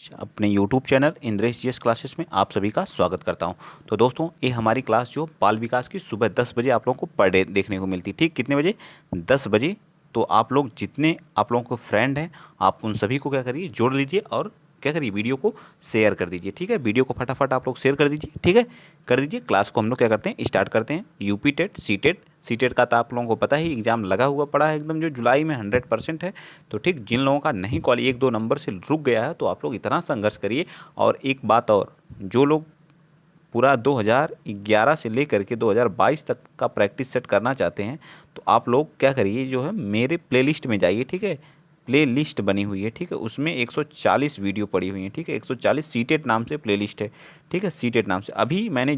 अपने YouTube channel Indresh GS classes में आप सभी का स्वागत करता हूं। तो दोस्तों, ये हमारी क्लास जो बाल विकास की सुबह 10 बजे आप लोगों को पर डे देखने को मिलती है। ठीक कितने बजे? 10 बजे। तो आप लोग जितने आप लोगों को फ्रेंड हैं, आप उन सभी को क्या करिए, जोड़ लीजिए और क्या करिए, वीडियो को शेयर कर दीजिए। ठीक है, वीडियो को फटाफट आप लोग शेयर कर दीजिए। ठीक है, कर दीजिए। क्लास को हम लोग क्या करते हैं, स्टार्ट करते हैं। UP TET, C TET, C TET का तो आप लोगों को पता ही, एग्जाम लगा हुआ पड़ा है एकदम, जो जुलाई में 100% है। तो ठीक, जिन लोगों का नहीं कॉल 1-2 नंबर से रुक गया है, तो आप लोग इतना संघर्ष करिए। और एक बात और, जो लोग पूरा 2011 से लेकर के 2022 तक का प्रैक्टिस सेट करना चाहते हैं, तो आप लोग क्या करिए, जो है मेरे प्लेलिस्ट में जाइए। ठीक है, प्ले लिस्ट बनी हुई है। ठीक है, उसमें 140 वीडियो पड़ी हुई हैं। ठीक है, 140 सीटेट नाम से प्ले लिस्ट है। ठीक है, सीटेट नाम से अभी मैंने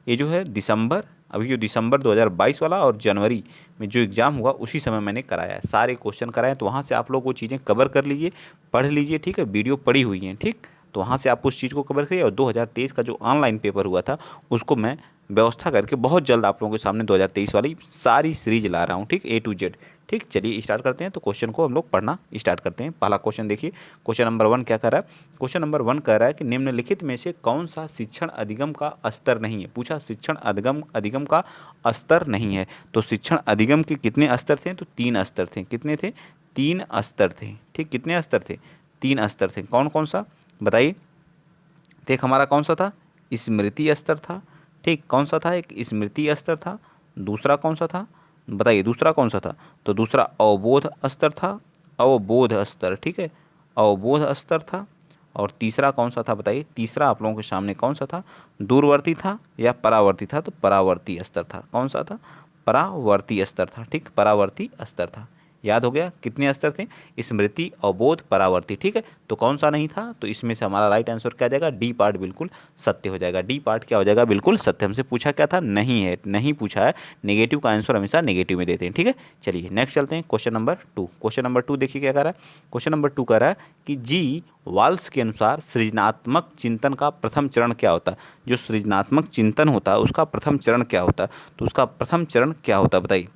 ये जो है दिसंबर, अभी जो दिसंबर 2022 वाला और जनवरी में जो एग्ज़ाम हुआ उसी समय मैंने कराया है, सारे क्वेश्चन कराए। तो वहाँ से आप लोग वो चीज़ें कवर कर लीजिए, पढ़ लीजिए। ठीक है, वीडियो पड़ी हुई हैं। ठीक, तो वहाँ से आप उस चीज़ को कवर करिए। और 2023 का जो ऑनलाइन पेपर हुआ था, उसको मैं व्यवस्था करके बहुत जल्द आप लोगों के सामने 2023 वाली सारी सीरीज ला रहा हूँ। ठीक, A to Z। ठीक, चलिए स्टार्ट करते हैं। तो क्वेश्चन को हम लोग पढ़ना स्टार्ट करते हैं। पहला क्वेश्चन देखिए, क्वेश्चन नंबर 1 क्या कर रहा है। क्वेश्चन नंबर 1 कह रहा है कि निम्नलिखित में से कौन सा शिक्षण अधिगम का स्तर नहीं है। पूछा शिक्षण अधिगम अधिगम का स्तर नहीं है। तो शिक्षण अधिगम के कितने स्तर थे? तो 3 स्तर थे। कितने थे? 3 स्तर थे। ठीक, कितने स्तर थे? 3 स्तर थे। कौन कौन सा बताइए। तो एक हमारा कौन सा था? स्मृति स्तर था। ठीक, कौन सा था? एक स्मृति स्तर था। दूसरा कौन सा था बताइए? दूसरा कौन सा था? तो दूसरा अवबोध स्तर था। अवबोध स्तर। ठीक है, अवबोध स्तर था। और तीसरा कौन सा था बताइए? तीसरा आप लोगों के सामने कौन सा था? दूरवर्ती था या परावर्ती था? तो परावर्ती स्तर था। कौन सा था? परावर्ती स्तर था। ठीक, परावर्ती स्तर था। याद हो गया कितने स्तर थे? स्मृति, अवबोध, परावर्ती। ठीक है, तो कौन सा नहीं था? तो इसमें से हमारा राइट आंसर क्या जाएगा? डी पार्ट बिल्कुल सत्य हो जाएगा। डी पार्ट क्या हो जाएगा? बिल्कुल सत्य। हमसे पूछा क्या था? नहीं है, नहीं पूछा है। नेगेटिव का आंसर हमेशा नेगेटिव में देते हैं। ठीक है, चलिए नेक्स्ट चलते हैं। Question number 2। क्वेश्चन नंबर 2 देखिए क्या कह रहा है। क्वेश्चन नंबर 2 कह रहा है कि जी वाल्स के अनुसार सृजनात्मक चिंतन का प्रथम चरण क्या होता है। जो सृजनात्मक चिंतन होता है उसका प्रथम चरण क्या होता है? तो उसका प्रथम चरण क्या होता है बताइए?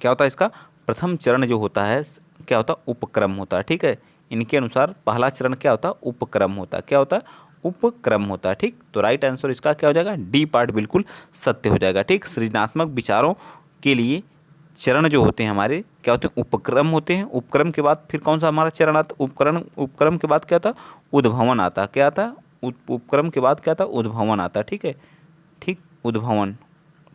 क्या होता है इसका प्रथम चरण? जो होता है क्या होता है? उपक्रम होता है। ठीक है, इनके अनुसार पहला चरण क्या होता है? उपक्रम होता है। क्या होता है? उपक्रम होता है। ठीक, तो राइट आंसर इसका क्या हो जाएगा? डी पार्ट बिल्कुल सत्य हो जाएगा। ठीक, सृजनात्मक विचारों के लिए चरण जो होते हैं हमारे क्या होते हैं? उपक्रम होते हैं। उपक्रम के बाद फिर कौन सा हमारा चरण आता? उपक्रम के बाद क्या आता? उद्भवन आता। क्या आता? उपक्रम के बाद क्या आता? उद्भवन आता। ठीक है, ठीक, उद्भवन।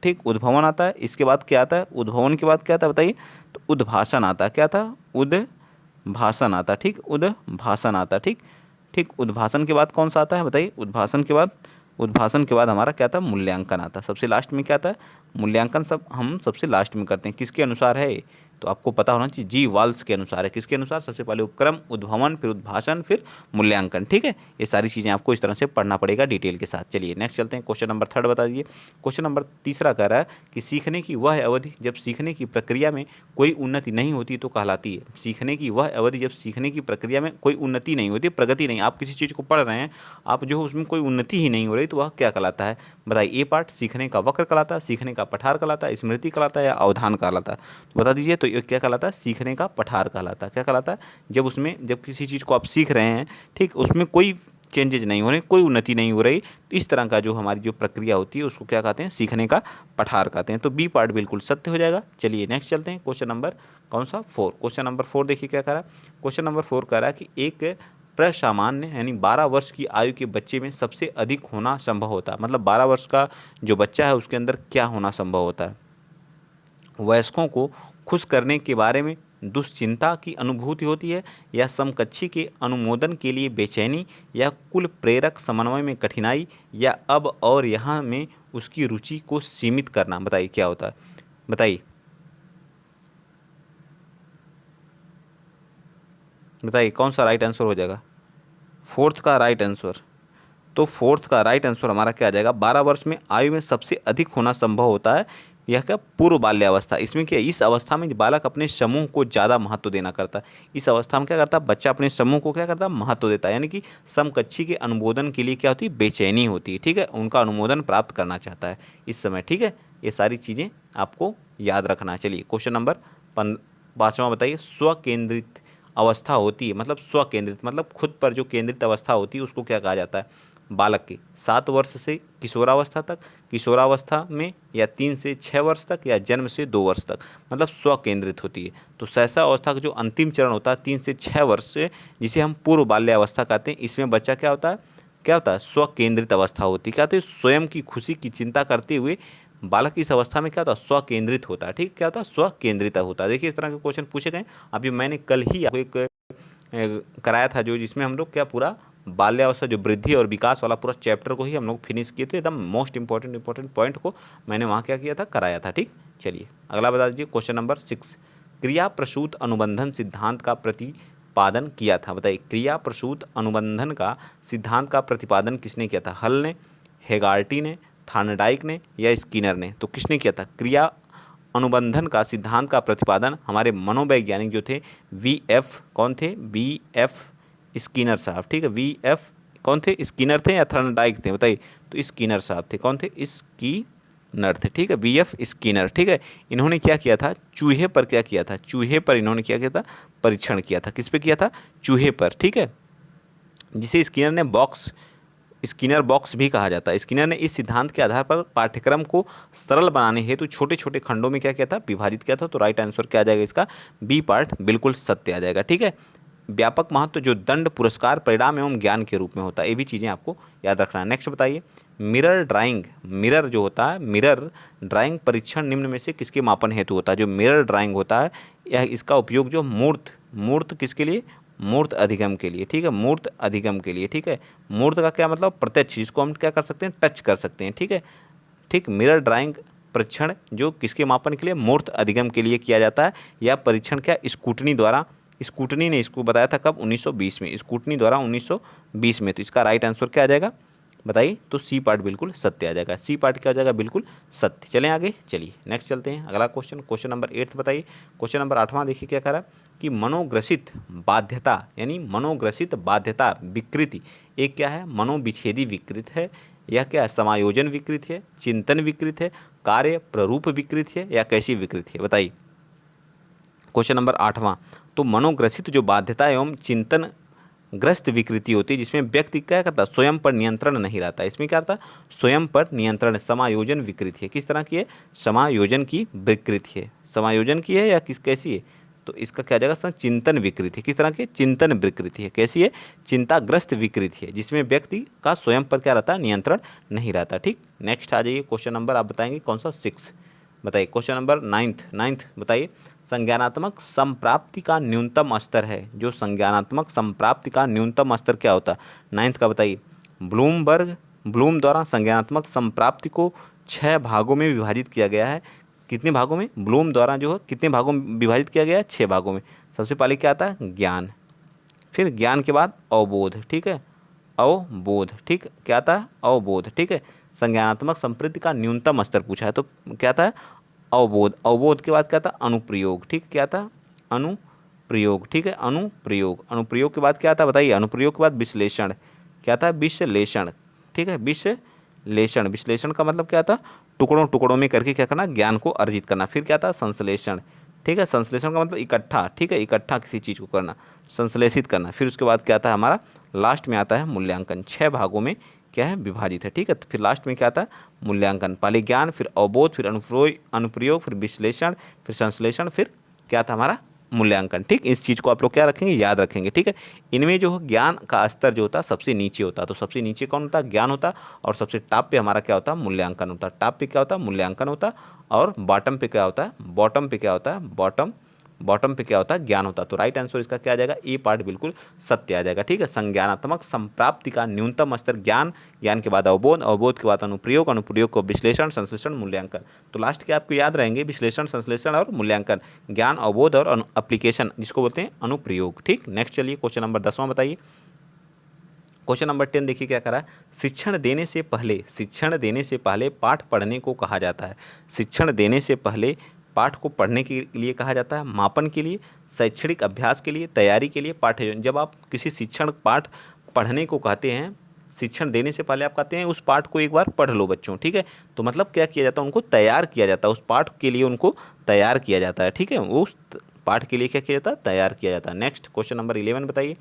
ठीक, उद्भवन आता है। इसके बाद क्या आता है? उद्भवन के बाद क्या आता है बताइए? तो उद्भाषण आता है। क्या था? उद्भाषण आता। ठीक, उद्भाषण आता। ठीक, ठीक, उद्भाषण के बाद कौन सा आता है बताइए? उद्भाषण के बाद हमारा क्या था? मूल्यांकन आता है। सबसे लास्ट में क्या आता है? मूल्यांकन। सब हम सबसे लास्ट में करते हैं। किसके अनुसार है? तो आपको पता होना चाहिए, जी वाल्स के अनुसार है। किसके अनुसार? सबसे पहले उपक्रम, उद्भवन, फिर उद्भाषण, फिर मूल्यांकन। ठीक है, ये सारी चीज़ें आपको इस तरह से पढ़ना पड़ेगा डिटेल के साथ। चलिए नेक्स्ट चलते हैं। क्वेश्चन नंबर 3 बता दीजिए। क्वेश्चन नंबर तीसरा कह रहा है कि सीखने की वह अवधि जब सीखने की प्रक्रिया में कोई उन्नति नहीं होती तो कहलाती है। सीखने की वह अवधि जब सीखने की प्रक्रिया में कोई उन्नति नहीं होती, प्रगति नहीं, आप किसी चीज़ को पढ़ रहे हैं, आप जो उसमें कोई उन्नति ही नहीं हो रही, तो वह क्या कहलाता है बताइए? ए पार्ट सीखने का वक्र कहलाता है, सीखने का पठार कहलाता है, स्मृति कहलाता है, या अवधान कहलाता है? तो बता दीजिए। तो ये क्या कहलाता है? सीखने का पठार कहलाता है। क्या कहलाता है? जब किसी चीज़ को आप सीख रहे हैं, ठीक, उसमें कोई चेंजेज नहीं हो रहे, कोई उन्नति नहीं हो रही, तो इस तरह का जो हमारी जो प्रक्रिया होती है उसको क्या कहते हैं? सीखने का पठार कहते हैं। तो बी पार्ट बिल्कुल सत्य हो जाएगा। चलिए नेक्स्ट चलते हैं। क्वेश्चन नंबर कौन सा? 4। क्वेश्चन नंबर 4 देखिए क्या कह रहा है। क्वेश्चन नंबर 4 कह रहा है कि एक प्रसामान्य यानी 12 वर्ष की आयु के बच्चे में सबसे अधिक होना संभव होता है। मतलब 12 वर्ष का जो बच्चा है उसके अंदर क्या होना संभव होता है? वयस्कों को खुश करने के बारे में दुश्चिंता की अनुभूति होती है, या समकक्षी के अनुमोदन के लिए बेचैनी, या कुल प्रेरक समन्वय में कठिनाई, या अब और यहाँ में उसकी रुचि को सीमित करना। बताइए क्या होता है? बताइए, बताइए कौन सा राइट आंसर हो जाएगा? फोर्थ का राइट आंसर। तो फोर्थ का राइट आंसर हमारा क्या आ जाएगा? 12 वर्ष में आयु में सबसे अधिक होना संभव होता है। यह क्या? पूर्व बाल्यावस्था। इसमें क्या? इस अवस्था में बालक अपने समूह को ज़्यादा महत्व देना करता है। इस अवस्था में क्या करता है? बच्चा अपने समूह को क्या करता है? महत्व देता है। यानी कि समकक्षी के अनुमोदन के लिए क्या होती है? बेचैनी होती है। ठीक है, उनका अनुमोदन प्राप्त करना चाहता है इस समय। ठीक है, ये सारी चीज़ें आपको याद रखना है। चलिए क्वेश्चन नंबर 5वां बताइए। स्वकेंद्रित अवस्था होती है, मतलब स्व केंद्रित, मतलब खुद पर जो केंद्रित अवस्था होती है उसको क्या कहा जाता है? बालक की 7 वर्ष से किशोरावस्था तक, किशोरावस्था में या 3 से 6 वर्ष तक, या जन्म से 2 वर्ष तक, मतलब स्व केंद्रित होती है। तो शैशव अवस्था का जो अंतिम चरण होता है 3 से 6 वर्ष से, जिसे हम पूर्व बाल्यावस्था कहते हैं, इसमें बच्चा क्या होता है? क्या होता है? स्व केंद्रित अवस्था होती है। क्या होती है? स्वयं की खुशी की चिंता करते हुए बालक इस अवस्था में क्या होता है? स्व केंद्रित होता है। ठीक, क्या होता है? स्व केंद्रित होता है। देखिए इस तरह के क्वेश्चन पूछे गए। अभी मैंने कल ही आपको एक कराया था जो, जिसमें हम लोग क्या पूरा बाल्यावस्था जो वृद्धि और विकास वाला पूरा चैप्टर को ही हम लोग फिनिश किए थे, एकदम मोस्ट इंपॉर्टेंट पॉइंट को मैंने वहाँ क्या किया था? कराया था। ठीक, चलिए अगला बता दीजिए। क्वेश्चन नंबर 6, क्रिया प्रसूत अनुबंधन सिद्धांत का प्रतिपादन किया था। बताइए, क्रिया प्रसूत अनुबंधन का सिद्धांत का प्रतिपादन किसने किया था? हल ने, हेगार्टी ने, थार्नडाइक ने, या स्किनर ने? तो किसने किया था? क्रिया अनुबंधन का सिद्धांत का प्रतिपादन हमारे मनोवैज्ञानिक जो थे, वी.एफ. कौन थे? वी.एफ. स्किनर साहब। ठीक है, वी.एफ. कौन थे? स्किनर थे या थर्नडाइक थे? बताइए। तो स्किनर साहब थे। कौन थे? स्किनर थे। ठीक है, वी.एफ. स्किनर। ठीक है, इन्होंने क्या किया था? चूहे पर क्या किया था? चूहे पर इन्होंने क्या किया था? परीक्षण किया था। किस पे किया था? चूहे पर। ठीक है, जिसे स्किनर ने स्किनर बॉक्स भी कहा जाता है। स्किनर ने इस सिद्धांत के आधार पर पाठ्यक्रम को सरल बनाने हेतु छोटे छोटे खंडों में क्या किया था? विभाजित किया था। तो राइट आंसर क्या आ जाएगा इसका? बी पार्ट बिल्कुल सत्य आ जाएगा। ठीक है, व्यापक महत्व जो दंड, पुरस्कार, परिणाम एवं ज्ञान के रूप में होता है, ये भी चीज़ें आपको याद रखना है। नेक्स्ट बताइए, मिरर ड्राइंग, मिरर जो होता है, मिरर ड्राइंग परीक्षण निम्न में से किसके मापन हेतु होता है? जो मिरर ड्राइंग होता है, यह इसका उपयोग जो मूर्त मूर्त किसके लिए? मूर्त अधिगम के लिए। ठीक है, मूर्त अधिगम के लिए। ठीक है, मूर्त का क्या मतलब? प्रत्यक्ष, जिसको हम क्या कर सकते हैं? टच कर सकते हैं। ठीक है, ठीक, मिरर ड्राइंग परीक्षण जो किसके मापन के लिए? मूर्त अधिगम के लिए किया जाता है। या परीक्षण क्या? स्कूटनी द्वारा। स्कूटनी ने इसको बताया था कब? 1920 में। स्कूटनी द्वारा 1920 में। तो इसका राइट आंसर क्या आ जाएगा? बताइए। तो सी पार्ट बिल्कुल सत्य आ जाएगा। सी पार्ट क्या हो जाएगा? बिल्कुल सत्य। चलें आगे, चलिए नेक्स्ट चलते हैं। अगला क्वेश्चन, क्वेश्चन नंबर 8 बताइए। क्वेश्चन नंबर 8वां देखिए क्या कह रहा है कि मनोग्रसित बाध्यता, यानी मनोग्रसित बाध्यता विकृति एक क्या है? मनोविच्छेदी विकृत है, यह क्या है? समायोजन विकृत है, चिंतन विकृत है, कार्य प्ररूप विकृत है, या कैसी विकृत है? बताइए। क्वेश्चन नंबर 8वां, तो मनोग्रसित जो बाध्यता एवं चिंतन ग्रस्त विकृति होती है, जिसमें व्यक्ति क्या करता है? स्वयं पर नियंत्रण नहीं रहता। इसमें क्या रहता है? स्वयं पर नियंत्रण, समायोजन विकृति है। किस तरह की है? समायोजन की विकृति है। समायोजन की है या किस कैसी है? तो इसका क्या जाएगा? चिंतन विकृति। किस तरह की? चिंतन विकृति है। कैसी है? चिंताग्रस्त विकृति है, जिसमें व्यक्ति का स्वयं पर क्या रहता है? नियंत्रण नहीं रहता। ठीक, नेक्स्ट आ जाइए। क्वेश्चन नंबर आप बताएंगे कौन सा? 6 बताइए। क्वेश्चन नंबर 9 बताइए, संज्ञानात्मक संप्राप्ति का न्यूनतम स्तर है। जो संज्ञानात्मक संप्राप्ति का न्यूनतम स्तर क्या होता है? 9 का बताइए। ब्लूम द्वारा संज्ञानात्मक संप्राप्ति को 6 भागों में विभाजित किया गया है। कितने भागों में? ब्लूम द्वारा जो है कितने भागों में विभाजित किया गया है? 6 भागों में। सबसे पहले क्या आता है? ज्ञान, फिर ज्ञान के बाद अवबोध। ठीक है, अवबोध। ठीक, क्या आता है? अवबोध। ठीक है, संज्ञानात्मक संप्राप्ति का न्यूनतम स्तर पूछा है तो क्या था? अवबोध। अवबोध के बाद क्या था? अनुप्रयोग। ठीक, क्या था? अनुप्रयोग। ठीक है, अनुप्रयोग। अनुप्रयोग के बाद क्या था? बताइए। अनुप्रयोग के बाद विश्लेषण। क्या था? विश्लेषण। ठीक है, विश्लेषण। विश्लेषण का मतलब क्या था? टुकड़ों टुकड़ों में करके क्या करना? ज्ञान को अर्जित करना। फिर क्या था? संश्लेषण। ठीक है, संश्लेषण का मतलब इकट्ठा। ठीक है, इकट्ठा किसी चीज़ को करना, संश्लेषित करना। फिर उसके बाद क्या आता है हमारा? लास्ट में आता है मूल्यांकन। 6 भागों में क्या है? विभाजित है। ठीक है, तो फिर लास्ट में क्या आता है? मूल्यांकन। पहले ज्ञान, फिर अवबोध, फिर अनुप्रयोग, फिर विश्लेषण, फिर संश्लेषण, फिर क्या था हमारा? मूल्यांकन। ठीक, इस चीज़ को आप लोग क्या रखेंगे? याद रखेंगे। ठीक है, इनमें जो ज्ञान का स्तर जो होता है सबसे नीचे होता है। तो सबसे नीचे कौन होता है? ज्ञान होता है। और सबसे टॉप पे हमारा क्या होता है? मूल्यांकन होता है। टॉप पे क्या होता है? मूल्यांकन होता है। और बॉटम पे क्या होता है? बॉटम पे क्या होता है? बॉटम पे क्या होता है? ज्ञान होता है। तो राइट आंसर इसका क्या आ जाएगा? ए पार्ट बिल्कुल सत्य आ जाएगा। ठीक है, संज्ञानात्मक संप्राप्ति का न्यूनतम स्तर ज्ञान, ज्ञान के बाद अवबोध, अवबोध के बाद अनुप्रयोग, अनुप्रयोग को विश्लेषण, संश्लेषण, मूल्यांकन। तो लास्ट के आपको याद रहेंगे विश्लेषण, संश्लेषण और मूल्यांकन, ज्ञान, अवबोध और एप्लीकेशन, जिसको बोलते हैं अनुप्रयोग। ठीक, नेक्स्ट चलिए क्वेश्चन नंबर 10वां बताइए। क्वेश्चन नंबर 10 देखिए क्या करा है? शिक्षण देने से पहले पाठ पढ़ने को कहा जाता है। शिक्षण देने से पहले पाठ को पढ़ने के लिए कहा जाता है। मापन के लिए, शैक्षणिक अभ्यास के लिए, तैयारी के लिए, पाठ्यक्रम। जब आप किसी शिक्षण पाठ पढ़ने को कहते हैं, शिक्षण देने से पहले आप कहते हैं उस पाठ को एक बार पढ़ लो बच्चों। ठीक है, तो मतलब क्या किया जाता है? उनको तैयार किया जाता है। उस पाठ के लिए उनको तैयार किया जाता है। ठीक है, उस पाठ के लिए क्या किया जाता है, तैयार किया जाता है। नेक्स्ट क्वेश्चन नंबर 11 बताइए।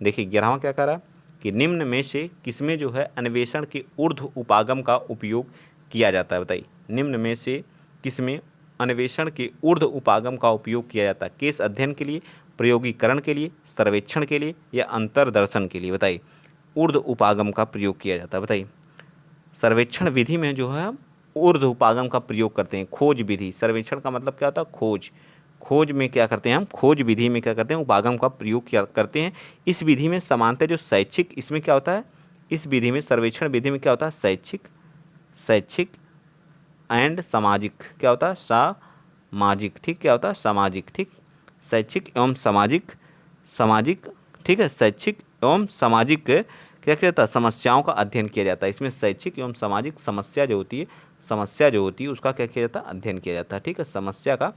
देखिए 11वां क्या कह रहा है कि निम्न में से किसमें जो है अन्वेषण के ऊर्ध्व उपागम का उपयोग किया जाता है, बताइए। निम्न में से किसमें अन्वेषण के ऊर्ध्व उपागम का उपयोग किया जाता है? केस अध्ययन के लिए, प्रयोगीकरण के लिए, सर्वेक्षण के लिए या अंतर्दर्शन के लिए, बताइए। ऊर्ध्व उपागम का प्रयोग किया जाता है, बताइए। सर्वेक्षण विधि में जो है ऊर्ध्व उपागम का प्रयोग करते हैं। खोज विधि, सर्वेक्षण का मतलब क्या होता है, खोज। खोज में क्या करते हैं हम, खोज विधि में क्या करते हैं, उपागम का प्रयोग करते हैं। इस विधि में समानतः जो शैक्षिक, इसमें क्या होता है, इस विधि में, सर्वेक्षण विधि में क्या होता है, शैक्षिक एंड सामाजिक, क्या होता है, सामाजिक, ठीक, क्या होता है, सामाजिक, ठीक। शैक्षिक एवं सामाजिक, ठीक है। शैक्षिक एवं सामाजिक क्या कहता है, समस्याओं का अध्ययन किया जाता है। इसमें शैक्षिक एवं सामाजिक समस्या जो होती है उसका क्या किया जाता है, अध्ययन किया जाता है, ठीक है। समस्या का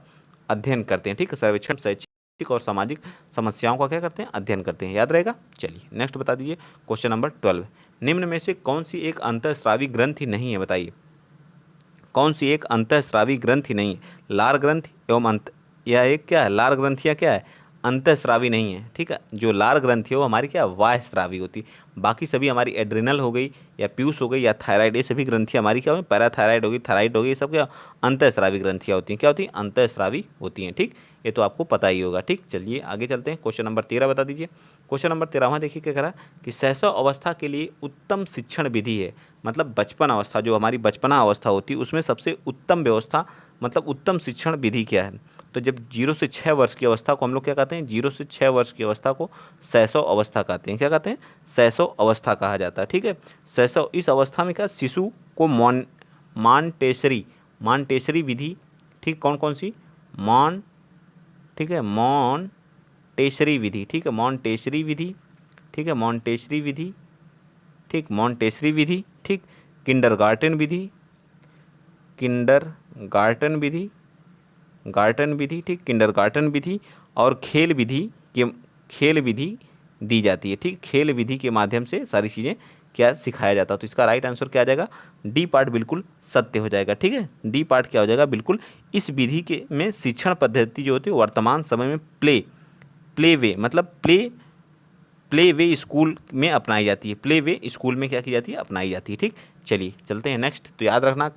अध्ययन करते हैं, ठीक है। सर्वेक्षण शैक्षिक और सामाजिक समस्याओं का क्या करते हैं, अध्ययन करते हैं। याद रहेगा। चलिए नेक्स्ट बता दीजिए क्वेश्चन नंबर 12। निम्न में से कौन सी एक अंतःस्रावी ग्रंथि नहीं है, बताइए। कौन सी एक अंतःस्रावी ग्रंथि नहीं है? लार ग्रंथि एवं या एक क्या है, लार ग्रंथियाँ क्या है, अंतःस्रावी नहीं है, ठीक है। जो लार ग्रंथि है वो हमारी क्या, बाह्यस्रावी होती है। बाकी सभी हमारी एड्रिनल हो गई या पीयूष हो गई या थायराइड, ये सभी ग्रंथियाँ हमारी क्या होगी, पैराथायराइड होगी, थायराइड होगी, ये सब क्या अंतःस्रावी ग्रंथियाँ होती हैं। क्या होती हैं, अंतःस्रावी होती हैं, ठीक। ये तो आपको पता ही होगा, ठीक। चलिए आगे चलते हैं। क्वेश्चन नंबर 13 बता दीजिए। क्वेश्चन नंबर 13वां देखिए क्या कह रहा है कि शैशव अवस्था के लिए उत्तम शिक्षण विधि है। मतलब बचपन अवस्था, जो हमारी बचपना अवस्था होती है उसमें सबसे उत्तम व्यवस्था, मतलब उत्तम शिक्षण विधि क्या है? तो जब 0 से 6 वर्ष की अवस्था को हम लोग क्या कहते हैं, 0 से 6 वर्ष की अवस्था को शैशव अवस्था कहते हैं। क्या कहते हैं, शैशव अवस्था कहा जाता है, ठीक है। शैशव, इस अवस्था में क्या, शिशु को मॉन्टेसरी विधि, ठीक, कौन कौन सी, ठीक है, मॉन्टेसरी विधि, ठीक है, मॉन्टेसरी विधि, ठीक है, मॉन्टेसरी विधि, ठीक, मॉन्टेसरी विधि, ठीक। किंडरगार्टन विधि, ठीक, किंडरगार्टन विधि और खेल विधि दी जाती है, ठीक। खेल विधि के माध्यम से सारी चीज़ें क्या सिखाया जाता है। तो इसका राइट आंसर क्या आ जाएगा, डी पार्ट बिल्कुल सत्य हो जाएगा, ठीक है। डी पार्ट क्या हो जाएगा, बिल्कुल। इस विधि के में शिक्षण पद्धति जो होती है वर्तमान समय में प्ले वे, मतलब प्ले वे स्कूल में अपनाई जाती है। प्ले वे स्कूल में क्या की जाती है, अपनाई जाती है, ठीक। चलिए चलते हैं नेक्स्ट, तो याद रखना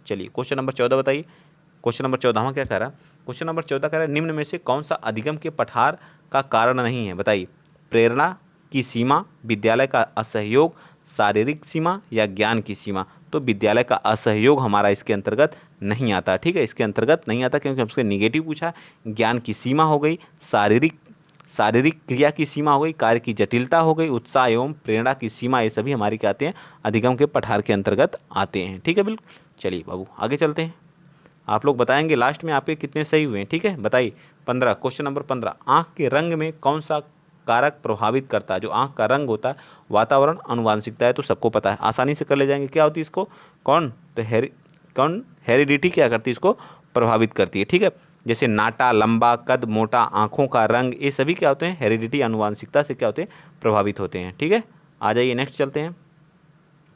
चलिए क्वेश्चन नंबर 14 बताइए। क्वेश्चन नंबर 14वां क्या कह रहा है, क्वेश्चन नंबर 14 कह रहा है निम्न में से कौन सा अधिगम के पठार का कारण नहीं है, बताइए। प्रेरणा की सीमा, विद्यालय का असहयोग, शारीरिक सीमा या ज्ञान की सीमा। तो विद्यालय का असहयोग हमारा इसके अंतर्गत नहीं आता, ठीक है, इसके अंतर्गत नहीं आता क्योंकि हमसे निगेटिव पूछा। ज्ञान की सीमा हो गई, शारीरिक क्रिया की सीमा हो गई, कार्य की जटिलता हो गई, उत्साह एवं प्रेरणा की सीमा, ये सभी हमारी क्या आते हैं, अधिगम के पठार के अंतर्गत आते हैं, ठीक है, बिल्कुल। चलिए बाबू आगे चलते हैं। आप लोग बताएंगे लास्ट में आपके कितने सही हुए हैं, ठीक है, बताइए। 15, क्वेश्चन नंबर 15, आँख के रंग में कौन सा कारक प्रभावित करता है? जो आँख का रंग होता है, वातावरण, आनुवांशिकता है, तो सबको पता है, आसानी से कर ले जाएंगे। क्या होती है इसको, हेरिडिटी क्या करती है, इसको प्रभावित करती है, ठीक है। जैसे नाटा, लंबा कद, मोटा, आँखों का रंग, ये सभी क्या होते हैं, हेरिडिटी, आनुवांशिकता से क्या होते हैं, प्रभावित होते हैं, ठीक है। आ जाइए नेक्स्ट चलते हैं।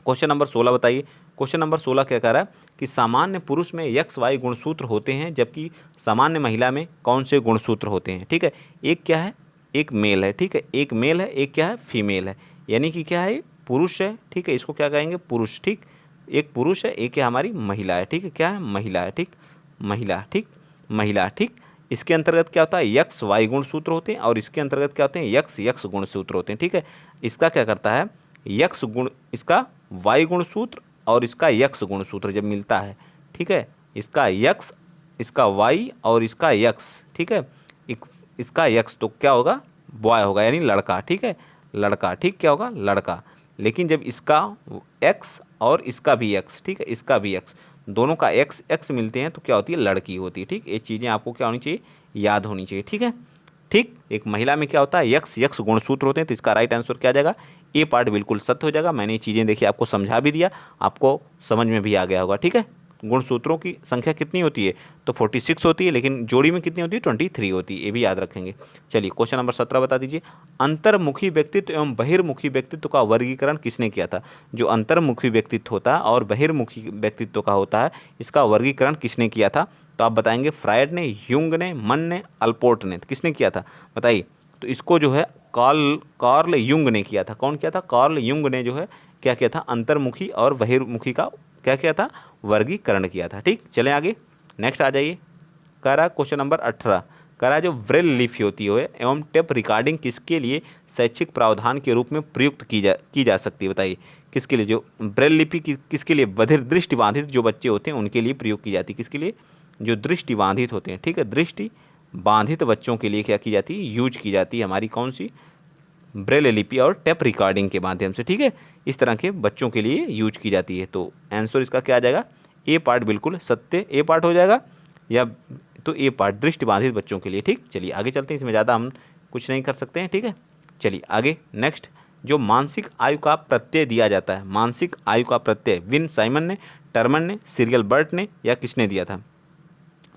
क्वेश्चन नंबर 16 बताइए। क्वेश्चन नंबर 16 क्या कह रहा है कि सामान्य पुरुष में एक्स वाई गुणसूत्र होते हैं जबकि सामान्य महिला में कौन से गुणसूत्र होते हैं, ठीक है। एक क्या है, एक मेल है, ठीक है, एक मेल है, एक क्या है, फीमेल है, यानी कि क्या है, पुरुष है, ठीक है, इसको क्या कहेंगे, पुरुष, ठीक। एक पुरुष है, एक है हमारी महिला है, ठीक है, क्या है, महिला है, ठीक, महिला, ठीक, महिला, ठीक। इसके अंतर्गत क्या होता है, यक्स वाई गुणसूत्र होते हैं और इसके अंतर्गत क्या होते हैं, यक्स गुणसूत्र होते हैं, ठीक है। इसका क्या करता है, यक्स गुण, इसका वाई गुणसूत्र और इसका यक्स गुणसूत्र जब मिलता है, ठीक है, इसका यक्स, इसका वाई और इसका यक्स, ठीक है, इसका यक्स तो क्या होगा, बॉय होगा, यानी लड़का, ठीक है, लड़का, ठीक, क्या होगा, लड़का। लेकिन जब इसका एक्स और इसका भी एक्स, ठीक है, इसका भी एक्स, दोनों का एक्स एक्स मिलते हैं तो क्या होती है, लड़की होती है, ठीक। ये चीज़ें आपको क्या होनी चाहिए, याद होनी चाहिए, ठीक है, ठीक। एक महिला में क्या होता है, यक्स गुणसूत्र होते हैं, तो इसका राइट आंसर क्या आ जाएगा, ए पार्ट बिल्कुल सत्य हो जाएगा। मैंने ये चीज़ें देखिए आपको समझा भी दिया, आपको समझ में भी आ गया होगा, ठीक है। गुणसूत्रों की संख्या कितनी होती है, तो 46 होती है, लेकिन जोड़ी में कितनी होती है, 23 होती है, ये भी याद रखेंगे। चलिए क्वेश्चन नंबर 17 बता दीजिए। अंतर्मुखी व्यक्तित्व एवं बहिर्मुखी व्यक्तित्व का वर्गीकरण किसने किया था? जो अंतर्मुखी व्यक्तित्व होता है और बहिर्मुखी व्यक्तित्व का होता है, इसका वर्गीकरण किसने किया था? तो आप बताएंगे फ्रायड ने, यूंग ने, मन ने, अल्पोर्ट ने। तो किसने किया था बताइए। तो इसको जो है कार्ल यूंग ने किया था। कौन किया था? कार्ल यूंग ने जो है क्या किया था? अंतर्मुखी और बहिर्मुखी का क्या किया था? वर्गीकरण किया था। ठीक, चलें आगे, नेक्स्ट आ जाइए। कह रहा क्वेश्चन नंबर 18, कह रहा जो ब्रेल लिपि होती है एवं टेप रिकॉर्डिंग किसके लिए शैक्षिक प्रावधान के रूप में प्रयुक्त की जा सकती है? बताइए किसके लिए? जो ब्रेल लिपि किसके लिए? बधिर दृष्टिबाधित जो बच्चे होते हैं उनके लिए प्रयोग की जाती है। किसके लिए? जो दृष्टिबाधित होते हैं, ठीक है, दृष्टि बाधित बच्चों के लिए क्या की जाती है? यूज की जाती है हमारी कौन सी? ब्रेल लिपि और टेप रिकॉर्डिंग के माध्यम से। ठीक है, इस तरह के बच्चों के लिए यूज की जाती है। तो आंसर इसका क्या आ जाएगा? ए पार्ट बिल्कुल सत्य, ए पार्ट हो जाएगा, या तो ए पार्ट दृष्टिबाधित बच्चों के लिए। ठीक, चलिए आगे चलते हैं, इसमें ज़्यादा हम कुछ नहीं कर सकते हैं। ठीक है, चलिए आगे नेक्स्ट। जो मानसिक आयु का प्रत्यय दिया जाता है, मानसिक आयु का प्रत्यय विन साइमन ने, टर्मन ने, सीरियल बर्ट ने, या किसने दिया था?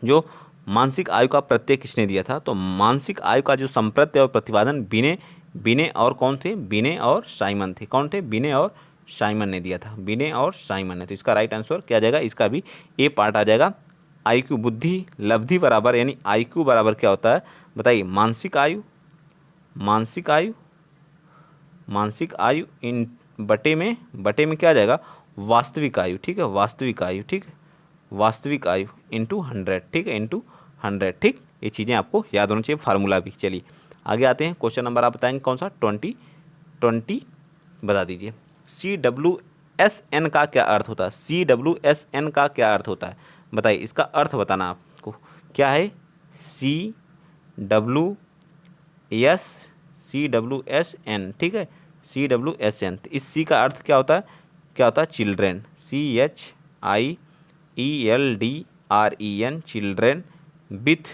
जो मानसिक आयु का प्रत्यय किसने दिया था? तो मानसिक आयु का जो संप्रत्यय और प्रतिपादन बिने बिने और कौन थे? बिने और साइमन थे। कौन थे? बिने और साइमन ने दिया था, बिने और साइमन ने। तो इसका राइट आंसर क्या आ जाएगा? इसका भी ए पार्ट आ जाएगा। आईक्यू बुद्धि लब्धि बराबर, यानी आईक्यू बराबर क्या होता है बताइए? मानसिक आयु, मानसिक आयु, मानसिक आयु इन बटे में क्या आ जाएगा? वास्तविक आयु। ठीक है, वास्तविक आयु। ठीक है, वास्तविक आयु इंटू 100। ठीक है, इंटू 100। ठीक, ये चीज़ें आपको याद होना चाहिए, फार्मूला भी। चलिए आगे आते हैं, क्वेश्चन नंबर आप बताएंगे कौन सा? 20 बता दीजिए। CWSN का क्या अर्थ होता है? CWSN का क्या अर्थ होता है बताइए, इसका अर्थ बताना आपको क्या है? CWS CWSN। ठीक है, CWSN। तो इस सी का अर्थ क्या होता है? क्या होता है? Children, CHIELDREN, children. With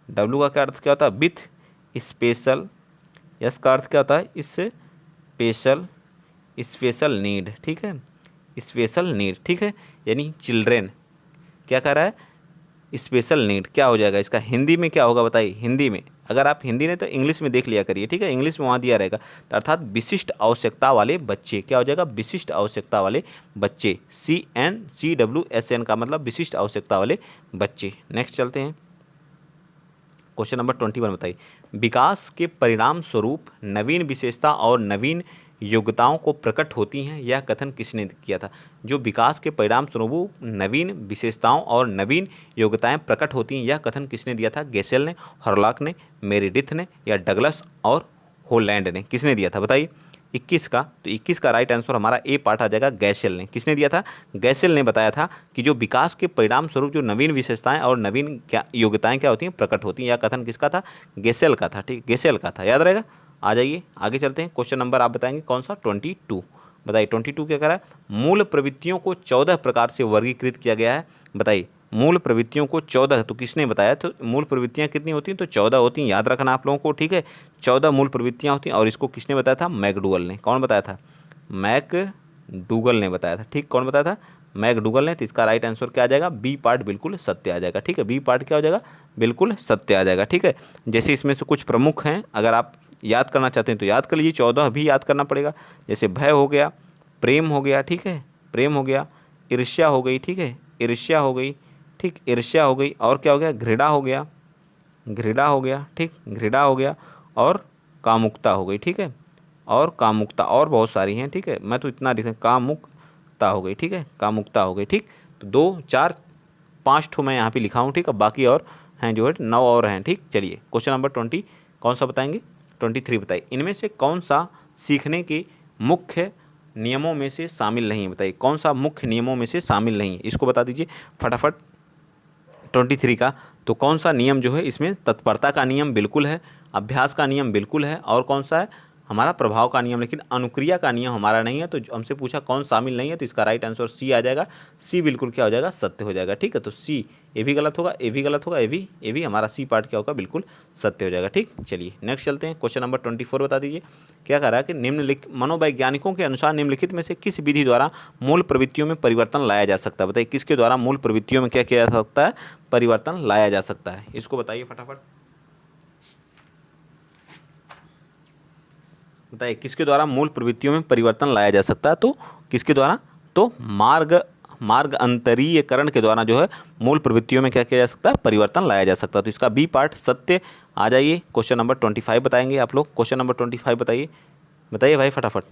W का क्या अर्थ क्या होता है? With special. एस का अर्थ क्या होता है? Special, special need. ठीक है, स्पेशल नीड। ठीक है, यानी चिल्ड्रेन क्या कर रहा है? Special need. क्या हो जाएगा इसका हिंदी में? क्या होगा बताइए हिंदी में? अगर आप हिंदी नहीं तो इंग्लिश में देख लिया करिए। ठीक है, इंग्लिश में वहाँ दिया रहेगा। तो अर्थात विशिष्ट आवश्यकता वाले बच्चे। क्या हो जाएगा? विशिष्ट आवश्यकता वाले बच्चे। CWSN का मतलब विशिष्ट आवश्यकता वाले बच्चे। नेक्स्ट चलते हैं, क्वेश्चन नंबर 21 बताइए। विकास के परिणाम स्वरूप नवीन विशेषता और नवीन योग्यताओं को प्रकट होती हैं, यह कथन किसने किया था? जो विकास के परिणाम स्वरूप नवीन विशेषताओं और नवीन योग्यताएं प्रकट होती हैं, यह कथन किसने दिया था? गेसेल ने, हॉरलॉक ने, मेरिडिथ ने, या डगलस और होलैंड ने? किसने दिया था बताइए 21 का? तो 21 का राइट आंसर हमारा ए पार्ट आ जाएगा, गैसेल ने। किसने दिया था? गैसेल ने बताया था कि जो विकास के परिणाम स्वरूप जो नवीन विशेषताएं और नवीन क्या योग्यताएं क्या होती हैं? प्रकट होती हैं। यह कथन किसका था? गैसेल का था। ठीक, गैसेल का था, याद रहेगा। आ जाइए आगे चलते हैं, क्वेश्चन नंबर आप बताएंगे कौन सा? 22 बताइए। 22 क्या कह रहा है? मूल प्रवृत्तियों को 14 प्रकार से वर्गीकृत किया गया है। बताइए मूल प्रवृत्तियों को 14, तो किसने बताया? तो मूल प्रवृत्तियां कितनी होती हैं? तो 14 होती हैं, याद रखना आप लोगों को। ठीक है, 14 मूल प्रवृत्तियां होती हैं, और इसको किसने बताया था? मैकडूगल ने। कौन बताया था? मैकडूगल ने बताया था। ठीक, कौन बताया था? मैकडूगल ने। तो इसका राइट आंसर क्या आ जाएगा? बी पार्ट बिल्कुल सत्य आ जाएगा। ठीक है, बी पार्ट क्या हो जाएगा? बिल्कुल सत्य आ जाएगा। ठीक है, जैसे इसमें से कुछ प्रमुख हैं, अगर आप याद करना चाहते हैं तो याद कर लीजिए। 14 भी याद करना पड़ेगा। जैसे भय हो गया, प्रेम हो गया, ठीक है, प्रेम हो गया, ईर्ष्या हो गई, ठीक है, ईर्ष्या हो गई, ठीक, ईर्ष्या हो गई, और क्या हो गया? घृणा हो गया, घृणा हो गया, ठीक, घृणा हो गया, और कामुकता हो गई। ठीक है, और कामुकता, और बहुत सारी हैं। ठीक है, मैं तो इतना लिख, कामुकता हो गई। ठीक है, कामुकता हो गई। ठीक, तो 2 4 5 ठो मैं यहाँ पे लिखा हूँ। ठीक है, बाकी और हैं जो है 9 और हैं। ठीक, चलिए क्वेश्चन नंबर 20 कौन सा बताएंगे? 23 बताइए। इनमें से कौन सा सीखने के मुख्य नियमों में से शामिल नहीं है? बताइए कौन सा मुख्य नियमों में से शामिल नहीं है, इसको बता दीजिए फटाफट। 23 का तो कौन सा नियम जो है इसमें? तत्परता का नियम बिल्कुल है, अभ्यास का नियम बिल्कुल है, और कौन सा है? हमारा प्रभाव का नियम, लेकिन अनुक्रिया का नियम हमारा नहीं है। तो हमसे पूछा कौन शामिल नहीं है, तो इसका राइट आंसर सी आ जाएगा। सी बिल्कुल क्या हो जाएगा? सत्य हो जाएगा। ठीक है, तो सी, ये भी गलत होगा, ये भी गलत होगा, ये भी हमारा सी पार्ट क्या होगा? बिल्कुल सत्य हो जाएगा। ठीक, चलिए नेक्स्ट चलते हैं, क्वेश्चन नंबर 24 बता दीजिए। क्या कह रहा है कि निम्नलिखित मनोवैज्ञानिकों के अनुसार निम्नलिखित में से किस विधि द्वारा मूल प्रवृत्तियों में परिवर्तन लाया जा सकता है? बताइए किसके द्वारा मूल प्रवृत्तियों में क्या किया जा सकता है? परिवर्तन लाया जा सकता है, इसको बताइए फटाफट। बताइए किसके द्वारा मूल प्रवृत्तियों में परिवर्तन लाया जा सकता है? तो किसके द्वारा? तो मार्ग अंतरीयकरण के द्वारा जो है मूल प्रवृत्तियों में क्या किया जा सकता है, परिवर्तन लाया जा सकता है। तो इसका बी पार्ट सत्य। आ जाइए क्वेश्चन नंबर 25 बताएंगे आप लोग। क्वेश्चन नंबर 25 बताइए, बताइए भाई फटाफट।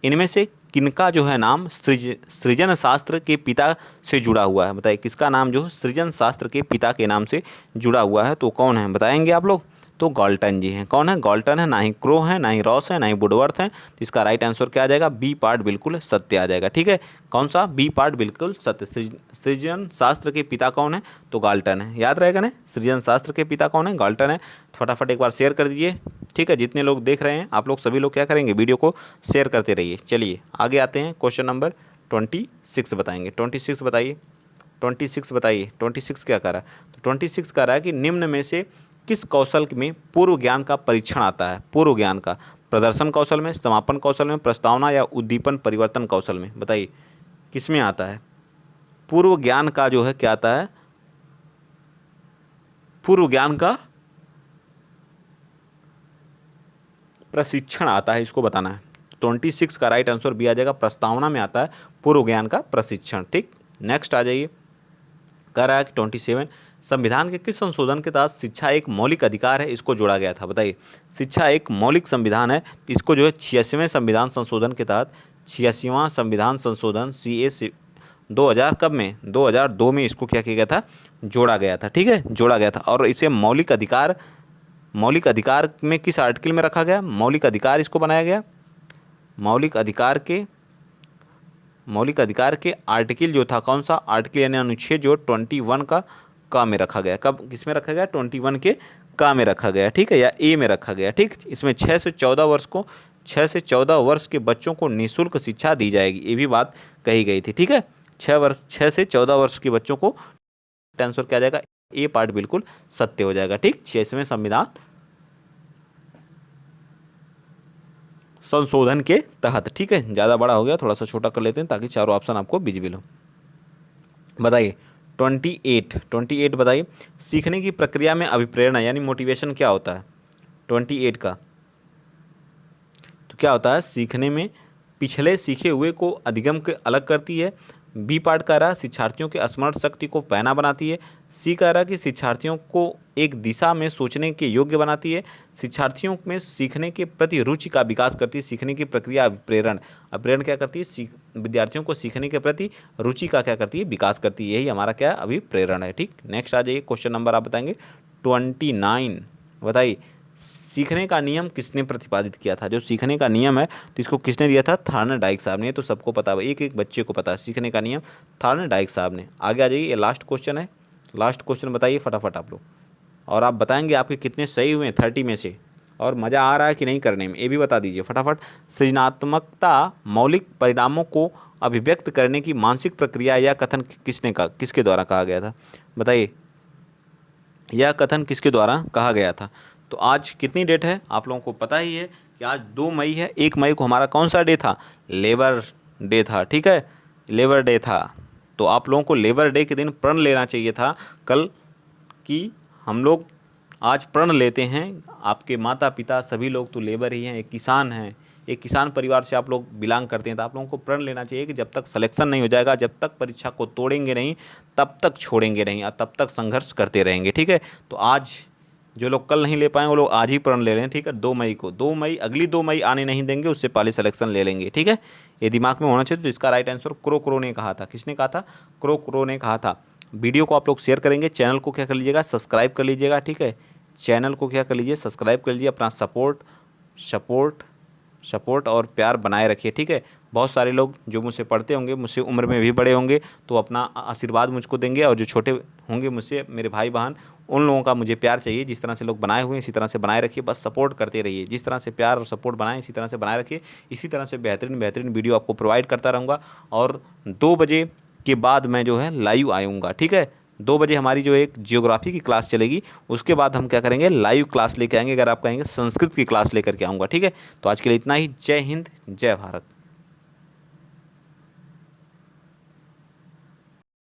इनमें से किनका जो है नाम सृजन शास्त्र के पिता से जुड़ा हुआ है? बताइए किसका नाम जो सृजन शास्त्र के पिता के नाम से जुड़ा हुआ है, तो कौन है बताएंगे आप लोग? तो गॉल्टन जी हैं। कौन है? गॉल्टन है। ना ही क्रो है, ना ही रॉस है, ना ही वुडवर्थ है। तो इसका राइट आंसर क्या आ जाएगा? बी पार्ट बिल्कुल सत्य आ जाएगा। ठीक है, कौन सा? बी पार्ट बिल्कुल सत्य। सृजन शास्त्र के पिता कौन है? तो गॉल्टन है। याद रहेगा ना, सृजन शास्त्र के पिता कौन है? गॉल्टन है। फटाफट एक बार शेयर कर दीजिए। ठीक है, जितने लोग देख रहे हैं आप लोग सभी लोग क्या करेंगे, वीडियो को शेयर करते रहिए। चलिए आगे आते हैं, क्वेश्चन नंबर 26 बताएंगे। 26 बताइए, 26 बताइए। 26 क्या कर रहा है? तो 26 कह रहा है कि निम्न में से किस कौशल में पूर्व ज्ञान का परीक्षण आता है? पूर्व ज्ञान का, प्रदर्शन कौशल में, समापन कौशल में, प्रस्तावना या उद्दीपन परिवर्तन कौशल में? बताइए किस में आता है? पूर्व ज्ञान का जो है क्या आता है? पूर्व ज्ञान का प्रशिक्षण आता है, इसको बताना है। 26 का राइट आंसर भी आ जाएगा, प्रस्तावना में आता है पूर्व ज्ञान का प्रशिक्षण। ठीक, नेक्स्ट आ जाइए। कह रहा है कि 27 संविधान के किस संशोधन के तहत शिक्षा एक मौलिक अधिकार है, इसको जोड़ा गया था? बताइए शिक्षा एक मौलिक संविधान है, इसको जो है 86वें संविधान संशोधन के तहत, 86वां संविधान संशोधन CA 2000 कब में? 2002 में इसको क्या किया गया था? जोड़ा गया था। ठीक है, जोड़ा गया था। और इसे मौलिक अधिकार में किस आर्टिकल में रखा गया? मौलिक अधिकार इसको बनाया गया। मौलिक अधिकार के आर्टिकल जो था, कौन सा आर्टिकल यानी अनुच्छेद जो 21 का में रखा गया। कब, किस में रखा गया? 21 के का में रखा गया। ठीक है, या ए में रखा गया। ठीक, इसमें 6 से 14 वर्ष के बच्चों को निःशुल्क शिक्षा दी जाएगी, ये भी बात कही गई थी। ठीक है, 6 से 14 वर्ष के बच्चों को, आंसर क्या आ जाएगा? ए पार्ट बिल्कुल सत्य हो जाएगा। ठीक, 86वें संविधान संशोधन के तहत। ठीक है, ज़्यादा बड़ा हो गया, थोड़ा सा छोटा कर लेते हैं ताकि चारों ऑप्शन आपको विजिबल हो। बताइए 28 बताइए, सीखने की प्रक्रिया में अभिप्रेरणा यानी मोटिवेशन क्या होता है? 28 का तो क्या होता है? सीखने में पिछले सीखे हुए को अधिगम के अलग करती है। बी पार्ट कह रहा है शिक्षार्थियों के स्मरण शक्ति को पैना बनाती है। सी कह रहा है कि शिक्षार्थियों को एक दिशा में सोचने के योग्य बनाती है। शिक्षार्थियों में सीखने के प्रति रुचि का विकास करती है। सीखने की प्रक्रिया अभिप्रेरण क्या करती है? विद्यार्थियों को सीखने के प्रति रुचि का क्या करती है? विकास करती है। यही हमारा क्या है? अभिप्रेरण है। ठीक, नेक्स्ट आ जाइए, क्वेश्चन नंबर आप बताएंगे 29। बताइए सीखने का नियम किसने प्रतिपादित किया था? जो सीखने का नियम है तो इसको किसने दिया था? थॉर्नडाइक साहब ने। तो सबको पता है, एक एक बच्चे को पता है सीखने का नियम थॉर्नडाइक साहब ने। आगे आ जाइए, ये लास्ट क्वेश्चन है। लास्ट क्वेश्चन बताइए फटाफट आप लोग, और आप बताएंगे आपके कितने सही हुए हैं 30 में से, और मज़ा आ रहा है कि नहीं करने में, ये भी बता दीजिए फटाफट। सृजनात्मकता मौलिक परिणामों को अभिव्यक्त करने की मानसिक प्रक्रिया या कथन किसके द्वारा कहा गया था? बताइए यह कथन किसके द्वारा कहा गया था? तो आज कितनी डेट है आप लोगों को पता ही है कि आज 2 मई है। 1 मई को हमारा कौन सा डे था? लेबर डे था। ठीक है, लेबर डे था। तो आप लोगों को लेबर डे के दिन प्रण लेना चाहिए था कल, कि हम लोग आज प्रण लेते हैं। आपके माता पिता सभी लोग तो लेबर ही हैं, एक किसान हैं, एक किसान परिवार से आप लोग बिलोंग करते हैं। तो आप लोगों को प्रण लेना चाहिए कि जब तक सिलेक्शन नहीं हो जाएगा, जब तक परीक्षा को तोड़ेंगे नहीं, तब तक छोड़ेंगे नहीं, और तब तक संघर्ष करते रहेंगे। ठीक है, तो आज जो लोग कल नहीं ले पाए वो लोग आज ही प्रण ले लें। ठीक है, 2 मई को, 2 मई, अगली 2 मई आने नहीं देंगे, उससे पहले सिलेक्शन ले लेंगे। ठीक है, ये दिमाग में होना चाहिए। तो इसका राइट आंसर क्रो ने कहा था। किसने कहा था? क्रो ने कहा था। वीडियो को आप लोग शेयर करेंगे, चैनल को क्या कर लीजिएगा? सब्सक्राइब कर लीजिएगा। ठीक है, चैनल को क्या कर लीजिए? सब्सक्राइब कर लीजिए। अपना सपोर्ट और प्यार बनाए रखिए। ठीक है, बहुत सारे लोग जो मुझसे पढ़ते होंगे, मुझसे उम्र में भी बड़े होंगे, तो अपना आशीर्वाद मुझको देंगे, और जो छोटे होंगे मुझसे, मेरे भाई बहन, उन लोगों का मुझे प्यार चाहिए। जिस तरह से लोग बनाए हुए हैं इसी तरह से बनाए रखिए, बस सपोर्ट करते रहिए। जिस तरह से प्यार और सपोर्ट बनाएं इसी तरह से बनाए रखिए। इसी तरह से बेहतरीन वीडियो आपको प्रोवाइड करता रहूँगा। और 2 बजे के बाद मैं जो है लाइव आऊँगा। ठीक है, 2 बजे हमारी जो एक जियोग्राफी की क्लास चलेगी, उसके बाद हम क्या करेंगे? लाइव क्लास लेके आएंगे। अगर आप कहेंगे संस्कृत की क्लास लेकर के आऊँगा। ठीक है, तो आज के लिए इतना ही। जय हिंद, जय भारत।